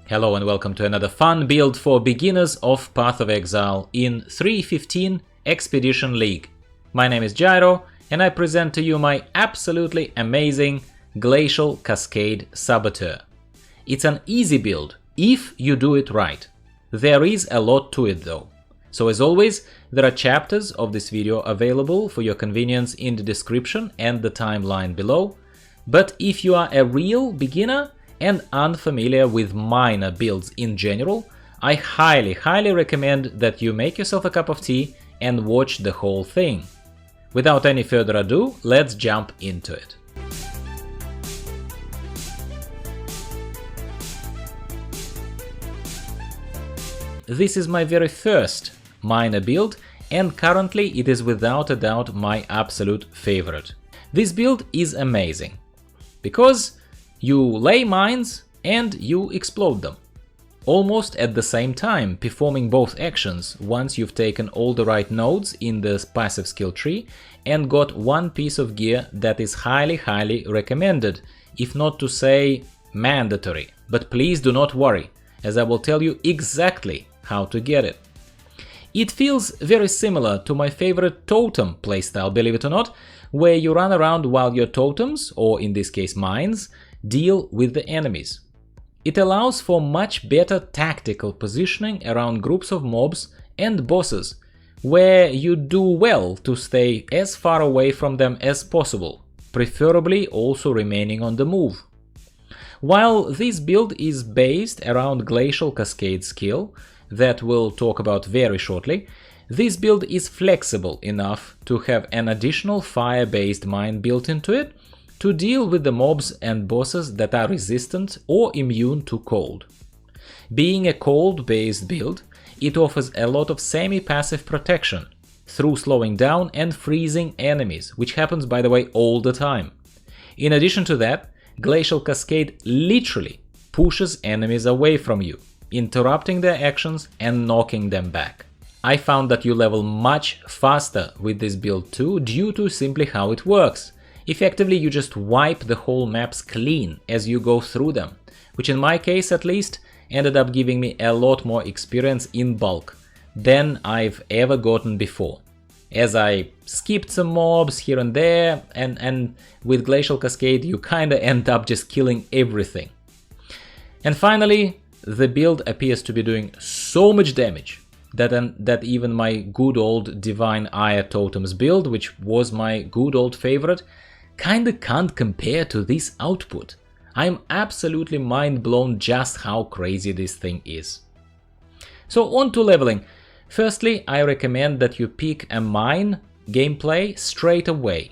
Hello and welcome to another fun build for beginners of Path of Exile in 3.15 Expedition League. My name is Gyro and I present to you my absolutely amazing Glacial Cascade Saboteur. It's an easy build if you do it right. There is a lot to it though. So as always, there are chapters of this video available for your convenience in the description and the timeline below. But if you are a real beginner and unfamiliar with miner builds in general, I highly recommend that you make yourself a cup of tea and watch the whole thing. Without any further ado, let's jump into it. This is my very first miner build and currently it is without a doubt my absolute favorite. This build is amazing because you lay mines and you explode them, almost at the same time, performing both actions once you've taken all the right nodes in the passive skill tree and got one piece of gear that is highly recommended, if not to say mandatory. But please do not worry, as I will tell you exactly how to get it. It feels very similar to my favorite totem playstyle, believe it or not, where you run around while your totems, or in this case mines, deal with the enemies. It allows for much better tactical positioning around groups of mobs and bosses, where you do well to stay as far away from them as possible, preferably also remaining on the move. While this build is based around Glacial Cascade skill, that we'll talk about very shortly, this build is flexible enough to have an additional fire-based mine built into it, to deal with the mobs and bosses that are resistant or immune to cold. Being a cold-based build, it offers a lot of semi-passive protection through slowing down and freezing enemies, which happens by the way all the time. In addition to that, Glacial Cascade literally pushes enemies away from you, interrupting their actions and knocking them back. I found that you level much faster with this build too, due to simply how it works. Effectively, you just wipe the whole maps clean as you go through them, which in my case at least ended up giving me a lot more experience in bulk than I've ever gotten before, as I skipped some mobs here and there, and with Glacial Cascade you kinda end up just killing everything. And finally, the build appears to be doing so much damage that even my good old Divine Ire Totems build, which was my good old favorite, kinda can't compare to this output. I'm absolutely mind blown just how crazy this thing is. So on to leveling. Firstly, I recommend that you pick a mine gameplay straight away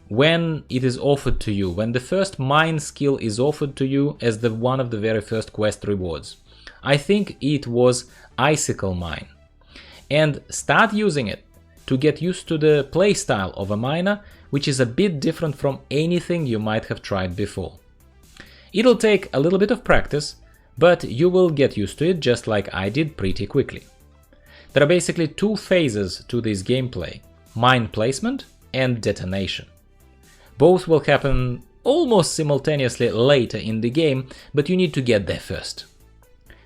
when it is offered to you, when the first mine skill is offered to you as one of the very first quest rewards. I think it was Icicle Mine. And start using it to get used to the playstyle of a miner, which is a bit different from anything you might have tried before. It'll take a little bit of practice, but you will get used to it just like I did pretty quickly. There are basically two phases to this gameplay: mine placement and detonation. Both will happen almost simultaneously later in the game, but you need to get there first.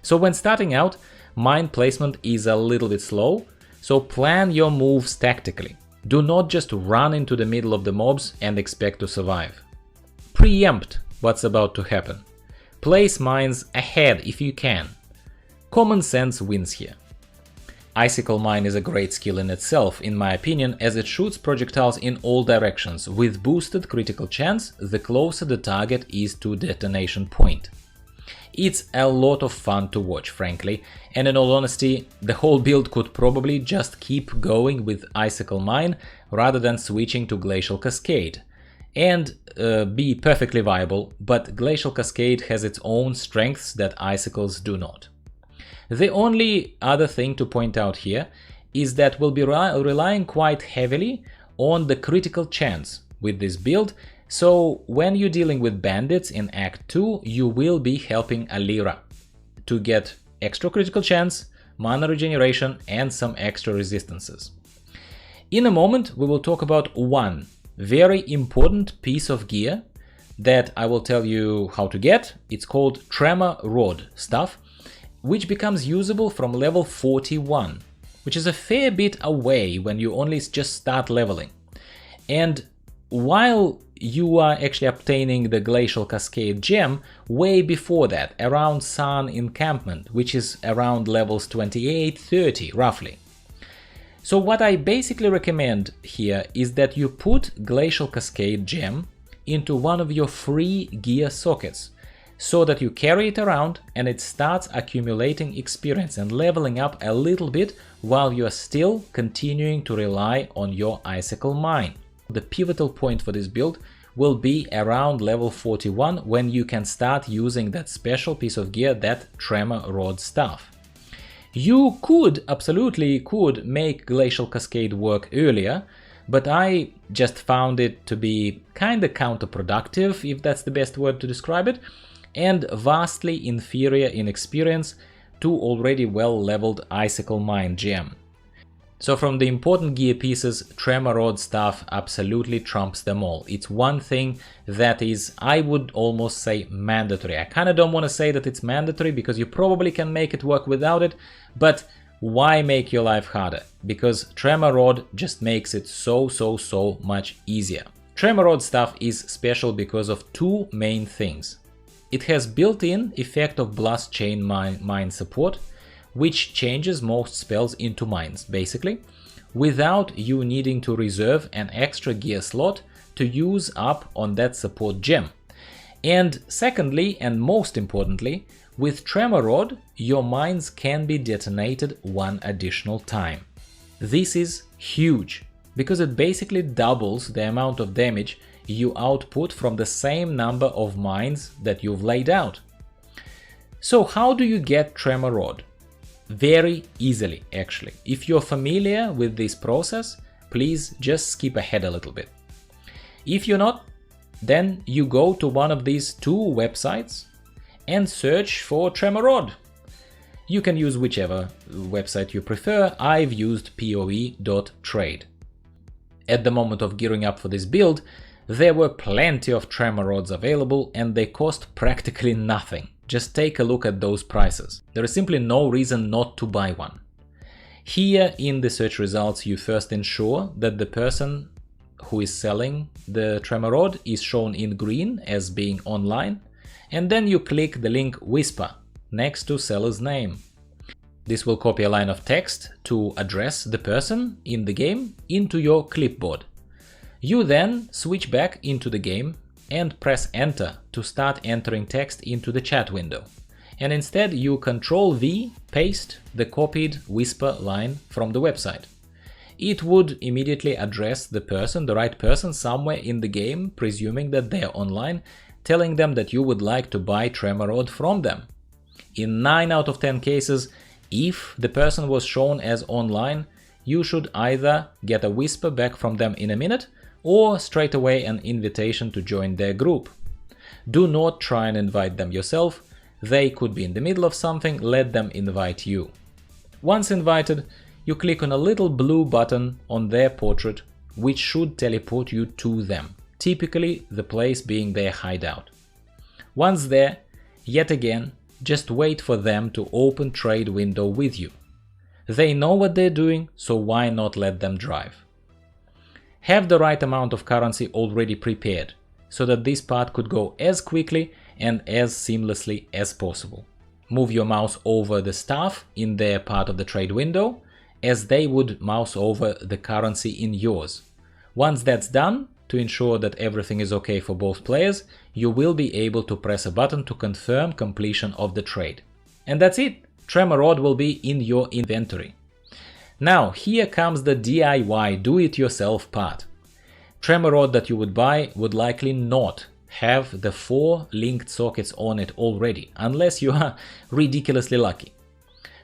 So when starting out, mine placement is a little bit slow, so plan your moves tactically. Do not just run into the middle of the mobs and expect to survive. Preempt what's about to happen. Place mines ahead if you can. Common sense wins here. Icicle Mine is a great skill in itself, in my opinion, as it shoots projectiles in all directions with boosted critical chance the closer the target is to detonation point. It's a lot of fun to watch, frankly, and in all honesty, the whole build could probably just keep going with Icicle Mine rather than switching to Glacial Cascade, and be perfectly viable, but Glacial Cascade has its own strengths that Icicles do not. The only other thing to point out here is that we'll be relying quite heavily on the critical chance with this build. So when you're dealing with bandits in Act 2, you will be helping Alira to get extra critical chance, mana regeneration and some extra resistances. In a moment we will talk about one very important piece of gear that I will tell you how to get. It's called Tremor Rod stuff, which becomes usable from level 41, which is a fair bit away when you only just start leveling. And while you are actually obtaining the Glacial Cascade gem way before that, around Sun Encampment, which is around levels 28-30 roughly. So what I basically recommend here is that you put Glacial Cascade gem into one of your free gear sockets, so that you carry it around and it starts accumulating experience and leveling up a little bit while you are still continuing to rely on your Icicle Mine. The pivotal point for this build will be around level 41, when you can start using that special piece of gear, that Tremor Rod stuff. You absolutely could make Glacial Cascade work earlier, but I just found it to be kinda counterproductive, if that's the best word to describe it, and vastly inferior in experience to already well-leveled Icicle Mine gem. So from the important gear pieces, Tremor Rod stuff absolutely trumps them all. It's one thing that is, I would almost say, mandatory. I kinda don't want to say that it's mandatory, because you probably can make it work without it, but why make your life harder? Because Tremor Rod just makes it so much easier. Tremor Rod stuff is special because of two main things. It has built-in effect of Blast Chain mine support, which changes most spells into mines, basically, without you needing to reserve an extra gear slot to use up on that support gem. And secondly, and most importantly, with Tremor Rod, your mines can be detonated one additional time. This is huge, because it basically doubles the amount of damage you output from the same number of mines that you've laid out. So how do you get Tremor Rod? Very easily, actually. If you're familiar with this process, please just skip ahead a little bit. If you're not, then you go to one of these two websites and search for Tremor Rod. You can use whichever website you prefer. I've used poe.trade. At the moment of gearing up for this build, there were plenty of Tremor Rods available and they cost practically nothing. Just take a look at those prices. There is simply no reason not to buy one. Here in the search results, you first ensure that the person who is selling the Tremor Rod is shown in green as being online, and then you click the link Whisper next to seller's name. This will copy a line of text to address the person in the game into your clipboard. You then switch back into the game and press enter to start entering text into the chat window. And instead you Ctrl+V paste the copied Whisper line from the website. It would immediately address the person, the right person, somewhere in the game, presuming that they're online, telling them that you would like to buy Tremor Rod from them. In 9 out of 10 cases, if the person was shown as online, you should either get a whisper back from them in a minute, or straight away an invitation to join their group. Do not try and invite them yourself. They could be in the middle of something, let them invite you. Once invited, you click on a little blue button on their portrait, which should teleport you to them, typically the place being their hideout. Once there, yet again, just wait for them to open trade window with you. They know what they're doing, so why not let them drive? Have the right amount of currency already prepared, so that this part could go as quickly and as seamlessly as possible. Move your mouse over the staff in their part of the trade window, as they would mouse over the currency in yours. Once that's done, to ensure that everything is okay for both players, you will be able to press a button to confirm completion of the trade. And that's it! Tremor Rod will be in your inventory. Now, here comes the DIY, do-it-yourself part. Tremor Rod that you would buy would likely not have the 4 linked sockets on it already, unless you are ridiculously lucky.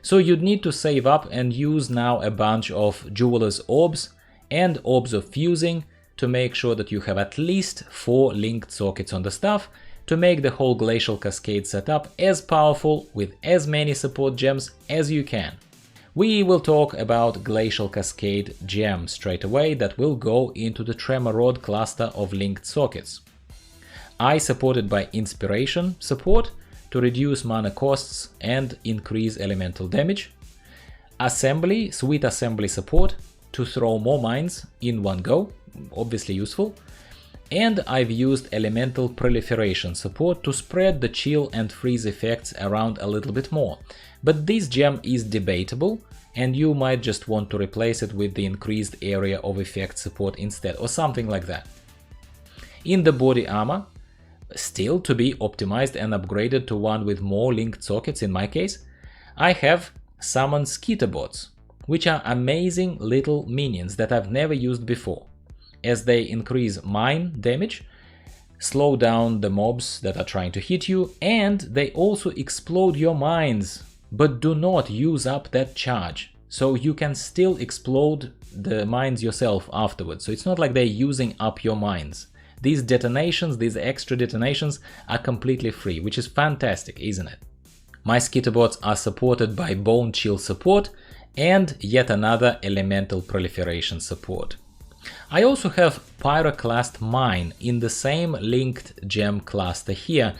So you'd need to save up and use now a bunch of Jeweler's Orbs and Orbs of Fusing to make sure that you have at least 4 linked sockets on the stuff to make the whole Glacial Cascade setup as powerful with as many support gems as you can. We will talk about Glacial Cascade gem straight away that will go into the Tremor Rod cluster of linked sockets. I supported by Inspiration support to reduce mana costs and increase elemental damage. Assembly, Sweet Assembly support to throw more mines in one go, obviously useful. And I've used Elemental Proliferation support to spread the chill and freeze effects around a little bit more. But this gem is debatable, and you might just want to replace it with the increased area of effect support instead, or something like that. In the body armor, still to be optimized and upgraded to one with more linked sockets in my case, I have summoned Skitterbots, which are amazing little minions that I've never used before, as they increase mine damage, slow down the mobs that are trying to hit you, and they also explode your mines, but do not use up that charge, so you can still explode the mines yourself afterwards. So it's not like they're using up your mines. These detonations, these extra detonations are completely free, which is fantastic, isn't it? My Skitterbots are supported by Bone Chill support and yet another Elemental Proliferation support. I also have Pyroclast Mine in the same linked gem cluster here.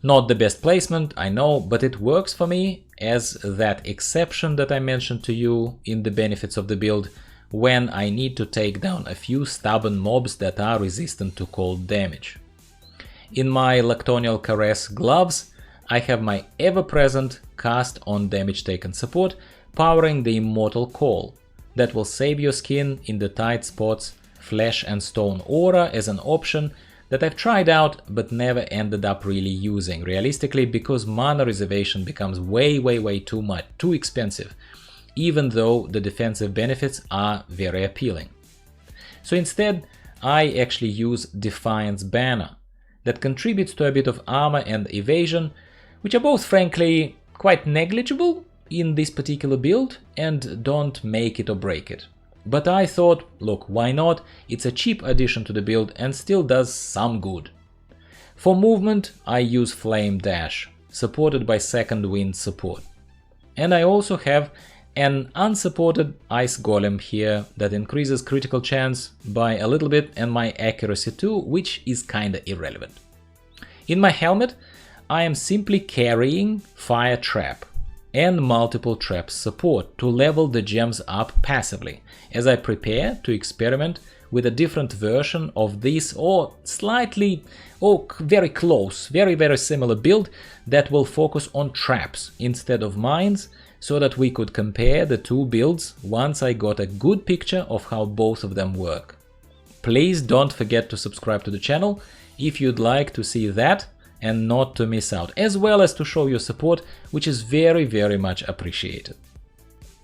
Not the best placement, I know, but it works for me as that exception that I mentioned to you in the benefits of the build when I need to take down a few stubborn mobs that are resistant to cold damage. In my Lactonial Caress gloves, I have my ever-present Cast on Damage Taken support powering the Immortal Call that will save your skin in the tight spots. Flesh and Stone Aura as an option that I've tried out but never ended up really using realistically, because mana reservation becomes way too much, too expensive, even though the defensive benefits are very appealing. So instead I actually use Defiance Banner that contributes to a bit of armor and evasion, which are both frankly quite negligible in this particular build and don't make it or break it. But I thought, look, why not? It's a cheap addition to the build and still does some good. For movement, I use Flame Dash, supported by Second Wind support. And I also have an unsupported Ice Golem here that increases critical chance by a little bit and my accuracy too, which is kinda irrelevant. In my helmet, I am simply carrying Fire Trap and multiple traps support to level the gems up passively, as I prepare to experiment with a different version of this or slightly or very close, very similar build that will focus on traps instead of mines, so that we could compare the two builds once I got a good picture of how both of them work. Please don't forget to subscribe to the channel if you'd like to see that and not to miss out, as well as to show your support, which is very much appreciated.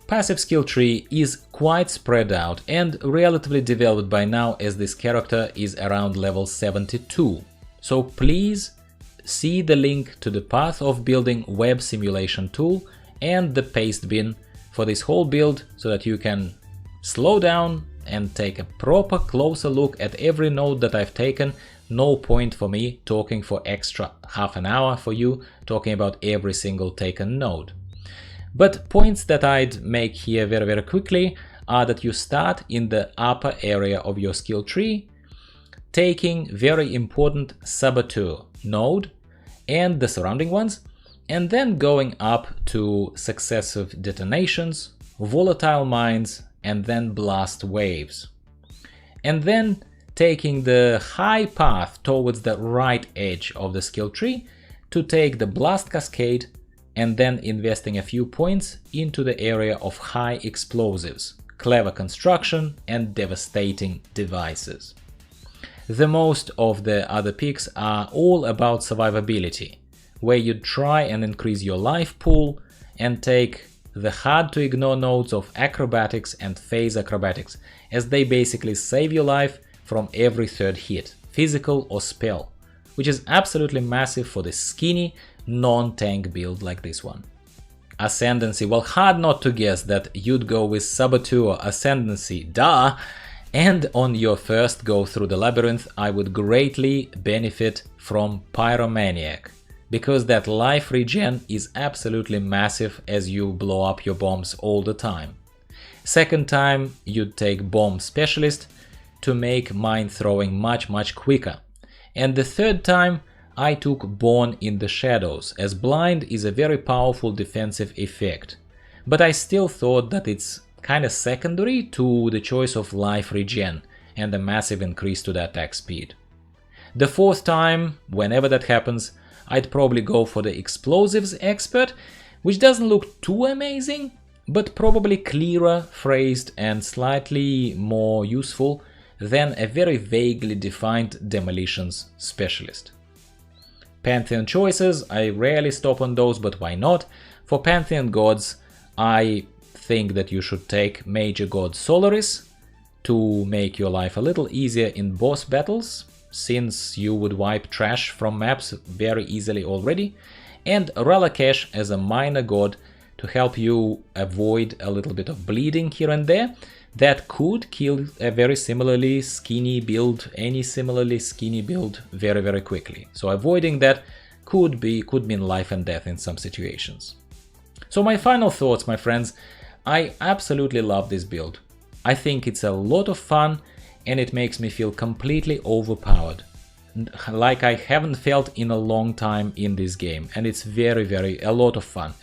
Passive skill tree is quite spread out and relatively developed by now, as this character is around level 72. So please see the link to the path of building web simulation tool and the paste bin for this whole build, so that you can slow down and take a proper closer look at every node that I've taken. No point for me talking for extra half an hour for you, talking about every single taken node. But points that I'd make here very quickly are that you start in the upper area of your skill tree, taking very important Saboteur node and the surrounding ones, and then going up to successive detonations, volatile mines, and then blast waves. And then taking the high path towards the right edge of the skill tree to take the blast cascade, and then investing a few points into the area of high explosives, clever construction, and devastating devices. The most of the other picks are all about survivability, where you try and increase your life pool and take the hard to ignore nodes of acrobatics and phase acrobatics, as they basically save your life from every third hit, physical or spell, which is absolutely massive for the skinny, non-tank build like this one. Ascendancy, well, hard not to guess that you'd go with Saboteur Ascendancy, duh! And on your first go through the labyrinth, I would greatly benefit from Pyromaniac, because that life regen is absolutely massive as you blow up your bombs all the time. Second time, you'd take Bomb Specialist to make mine throwing much quicker, And the third time I took Born in the Shadows, as blind is a very powerful defensive effect, but I still thought that it's kinda secondary to the choice of life regen and a massive increase to the attack speed. The fourth time, whenever that happens, I'd probably go for the Explosives Expert, which doesn't look too amazing, but probably clearer phrased and slightly more useful than a very vaguely defined Demolitions Specialist. Pantheon choices, I rarely stop on those, but why not? For Pantheon gods, I think that you should take Major God Solaris to make your life a little easier in boss battles, since you would wipe trash from maps very easily already, and Ralakesh as a minor god to help you avoid a little bit of bleeding here and there that could kill a very similarly skinny build, any similarly skinny build very quickly. So avoiding that could mean life and death in some situations. So my final thoughts, my friends, I absolutely love this build. I think it's a lot of fun and it makes me feel completely overpowered, like I haven't felt in a long time in this game, and it's a lot of fun.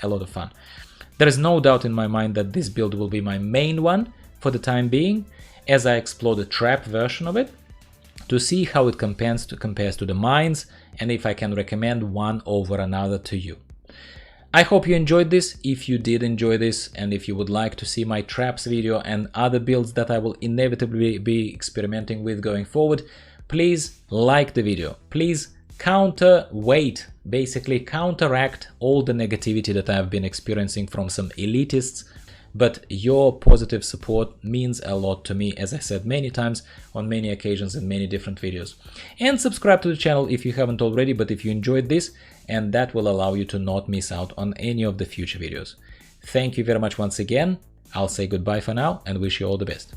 There is no doubt in my mind that this build will be my main one for the time being, as I explore the trap version of it, to see how it compares to the mines, and if I can recommend one over another to you. I hope you enjoyed this. If you did enjoy this, and if you would like to see my traps video and other builds that I will inevitably be experimenting with going forward, please like the video. Please basically counteract all the negativity that I have been experiencing from some elitists, but your positive support means a lot to me, as I said many times on many occasions in many different videos. And subscribe to the channel if you haven't already, but if you enjoyed this, and that will allow you to not miss out on any of the future videos. Thank you very much once again. I'll say goodbye for now and wish you all the best.